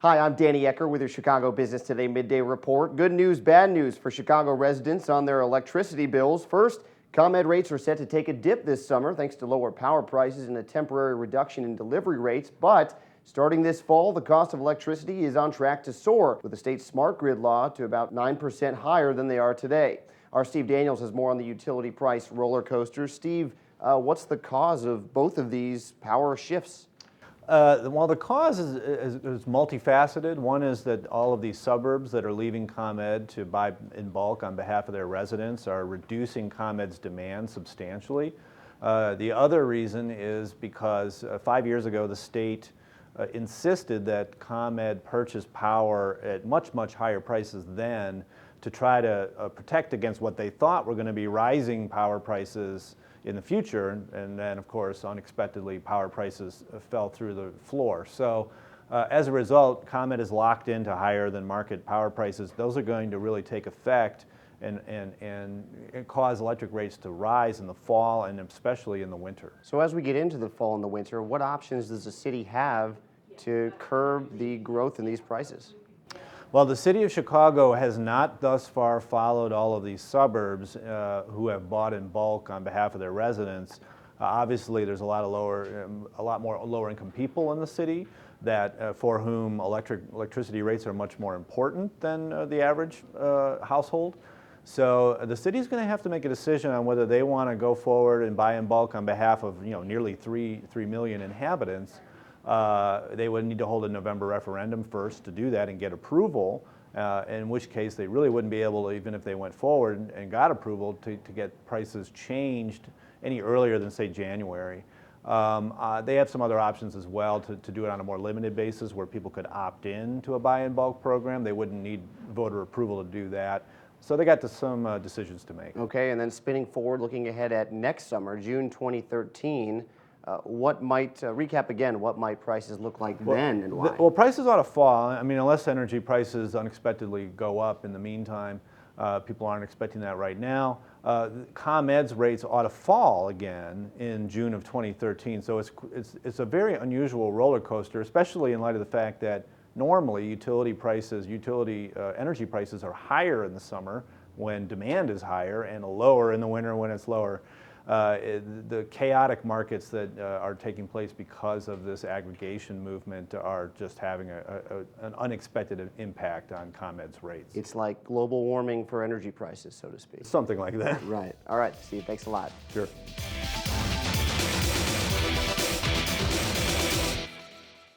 Hi, I'm Danny Ecker with your Chicago Business Today Midday Report. Good news, bad news for Chicago residents on their electricity bills. First, ComEd rates are set to take a dip this summer thanks to lower power prices and a temporary reduction in delivery rates. But starting this fall, the cost of electricity is on track to soar with the state's smart grid law to about 9% higher than they are today. Our Steve Daniels has more on the utility price roller coaster. Steve, what's the cause of both of these power shifts? Well, the cause is multifaceted. One is that all of these suburbs that are leaving ComEd to buy in bulk on behalf of their residents are reducing ComEd's demand substantially. The other reason is because 5 years ago the state insisted that ComEd purchase power at much higher prices then to try to protect against what they thought were going to be rising power prices in the future, and then of course unexpectedly power prices fell through the floor. So as a result, ComEd is locked into higher than market power prices. Those are going to really take effect and cause electric rates to rise in the fall and especially in the winter. So as we get into the fall and the winter, what options does the city have to curb the growth in these prices? Well, the city of Chicago has not thus far followed all of these suburbs who have bought in bulk on behalf of their residents. Obviously, there's a lot more lower-income people in the city that for whom electricity rates are much more important than the average household. So the city is going to have to make a decision on whether they want to go forward and buy in bulk on behalf of nearly 3 million inhabitants. They would need to hold a November referendum first to do that and get approval, in which case they really wouldn't be able to, even if they went forward and got approval, to get prices changed any earlier than, say, January. They have some other options as well to do it on a more limited basis where people could opt in to a buy-in-bulk program. They wouldn't need voter approval to do that. So they got some decisions to make. Okay, and then spinning forward, looking ahead at next summer, June 2013, what might, recap again, what might prices look like then and why? Well, prices ought to fall. I mean, unless energy prices unexpectedly go up in the meantime. People aren't expecting that right now. ComEd's rates ought to fall again in June of 2013. So it's a very unusual roller coaster, especially in light of the fact that normally utility energy prices are higher in the summer when demand is higher and lower in the winter when it's lower. The chaotic markets that are taking place because of this aggregation movement are just having an unexpected impact on ComEd's rates. It's like global warming for energy prices, so to speak. Something like that. Right. All right, Steve, thanks a lot. Sure.